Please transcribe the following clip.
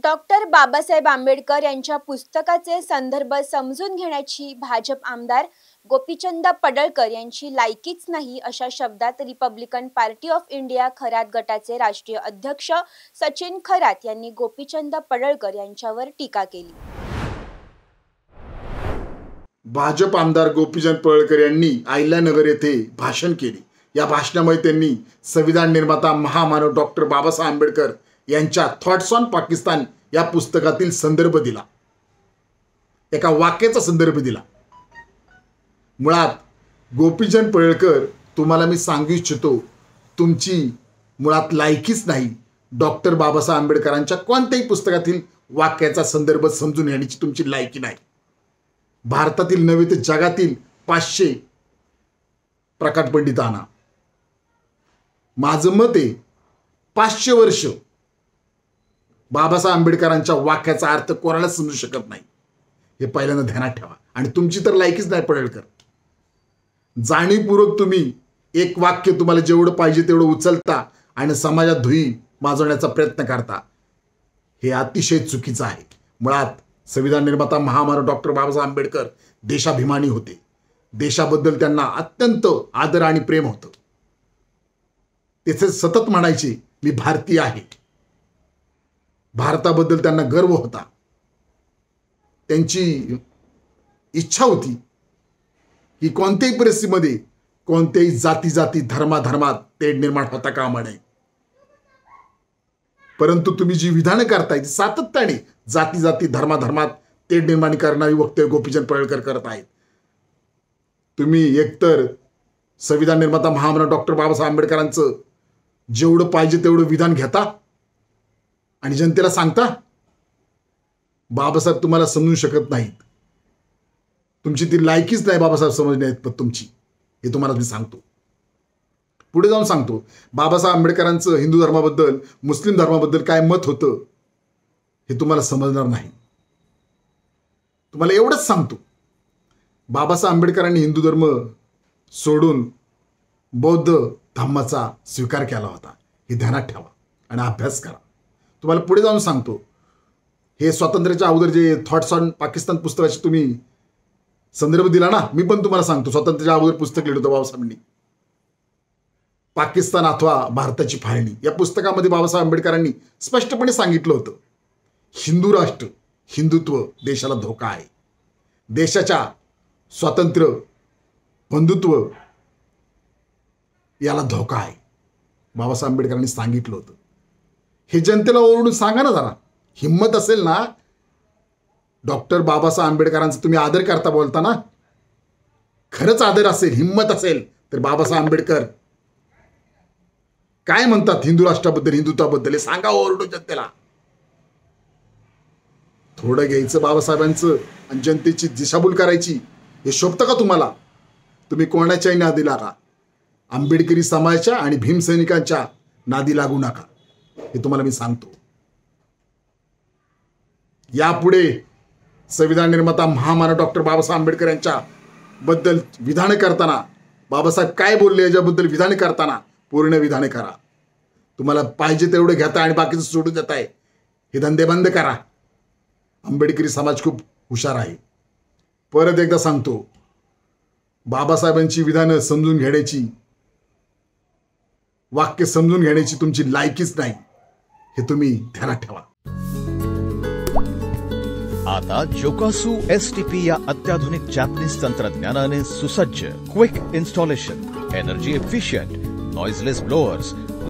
Doctor Babasaheb Ambedkar यांच्या पुस्तकाचे संदर्भ समजून घेण्याची भाजप आमदार गोपीचंद पडळकर यांची लायकीच नाही अशा शब्दात Republican party of India Kharat गटाचे राष्ट्रीय अध्यक्ष सचिन खरात यांनी गोपीचंद पडळकर यांच्यावर टीका केली। भाजप आमदार गोपीचंद पडळकर यांनी अहिल्यानगर येथे भाषण केले। या भाषणामध्ये त्यांनी संविधान निर्माता महामानव डॉक्टर बाबासाहेब आंबेडकर यांच्या थॉट्स ऑन पाकिस्तान या पुस्तकातील संदर्भ दिला, एका वाक्याचा संदर्भ दिला। मुळात गोपीचंद पडळकर, तुम्हाला मी सांगू इच्छितो, तुमची मुळात लायकीच नाही डॉक्टर बाबासाहेब आंबेडकरांच्या कोणत्याही पुस्तकातील वाक्याचा संदर्भ समजून घेण्याची तुमची लायकी नाही। भारतातील नव्हे तर जगातील 500 प्रकाट पंडित आणा। माझं मत आहे 500 वर्ष बाबासाहेब आंबेडकरांच्या वाक्याचा अर्थ कोणालाच समजू शकत नाही, हे पहिल्यांदा ध्यानात ठेवा। आणि तुमची तर लायकीच नाही पडळकर। जाणीवपूर्वक तुम्ही एक वाक्य तुम्हाला जेवढं पाहिजे तेवढं उचलता आणि समाजात धुई माजवण्याचा प्रयत्न करता, हे अतिशय चुकीचं आहे। मुळात संविधान निर्माता महामानव डॉक्टर बाबासाहेब आंबेडकर देशाभिमानी होते। देशाबद्दल त्यांना अत्यंत आदर आणि प्रेम होतं। ते सतत म्हणायचे, मी भारतीय आहे। भारताबद्दल त्यांना गर्व होता। त्यांची इच्छा होती की कोणत्याही परिस्थितीमध्ये कोणत्याही जाती धर्मात तेढ निर्माण होता कामा नये। परंतु तुम्ही जी विधानं करताय ती सातत्याने जाती धर्मात तेढ निर्माण करणारी वक्तव्य गोपीचंद पडळकर करत आहेत। तुम्ही एकतर संविधान निर्माता महामानव डॉक्टर बाबासाहेब आंबेडकरांचं जेवढं पाहिजे तेवढं विधान घेता आणि जनतेला सांगता बाबासाहेब तुम्हाला समजू शकत नाहीत, तुमची ती लायकीच नाही बाबासाहेब समजण्यात पण तुमची, हे तुम्हाला मी सांगतो। पुढे जाऊन सांगतो, बाबासाहेब आंबेडकरांचं हिंदू धर्माबद्दल मुस्लिम धर्माबद्दल काय मत होतं हे तुम्हाला समजणार नाही। तुम्हाला एवढंच सांगतो, बाबासाहेब आंबेडकरांनी हिंदू धर्म सोडून बौद्ध धर्माचा स्वीकार केला होता, हे ध्यानात ठेवा आणि अभ्यास करा। तुम्हाला पुढे जाऊन सांगतो, हे स्वातंत्र्याच्या अगोदर जे थॉट्स ऑन पाकिस्तान पुस्तकाचे तुम्ही संदर्भ दिला ना, मी पण तुम्हाला सांगतो, स्वातंत्र्याच्या अगोदर पुस्तक लिहिलं होतं बाबासाहेबांनी, पाकिस्तान अथवा भारताची फाळणी। या पुस्तकामध्ये बाबासाहेब आंबेडकरांनी स्पष्टपणे सांगितलं होतं, हिंदू राष्ट्र हिंदुत्व देशाला धोका आहे, देशाच्या स्वातंत्र्य बंधुत्व याला धोका आहे, बाबासाहेब आंबेडकरांनी सांगितलं होतं। हे जनतेला ओरडून सांगा ना जरा, हिम्मत असेल ना, डॉक्टर बाबासाहेब आंबेडकरांचा तुम्ही आदर करता बोलता ना, खरंच आदर असेल, हिम्मत असेल तर बाबासाहेब आंबेडकर काय म्हणतात हिंदू राष्ट्राबद्दल हिंदुत्वाबद्दल हे सांगा ओरडून जनतेला। थोडं घ्यायचं बाबासाहेबांचं आणि जनतेची दिशाभूल करायची, हे शोभतं का तुम्हाला? तुम्ही कोणाच्याही नादी लागा, आंबेडकरी समाजाच्या आणि भीमसैनिकांच्या नादी लागू नका, हे तुम्हाला मी सांगतो। यापुढे संविधान निर्माता महामानव डॉक्टर बाबासाहेब आंबेडकर यांच्या बद्दल विधान करताना, बाबासाहेब काय बोलले याच्याबद्दल विधान करताना पूर्ण विधान करा। तुम्हाला पाहिजे तेवढं घेता आणि बाकीचं सोडून देताय, हे धंदे बंद करा। आंबेडकरी समाज खूप हुशार आहे। परत एकदा सांगतो, बाबासाहेबांची विधानं समजून घेण्याची, वाक्य समजून घेण्याची तुमची लायकीच नाही, हे तुम्ही ध्यानात ठेवा। आता जोकासू STP या अत्याधुनिक जॅपनीज तंत्रज्ञानाने सुसज्ज, quick installation, energy efficient, noiseless blowers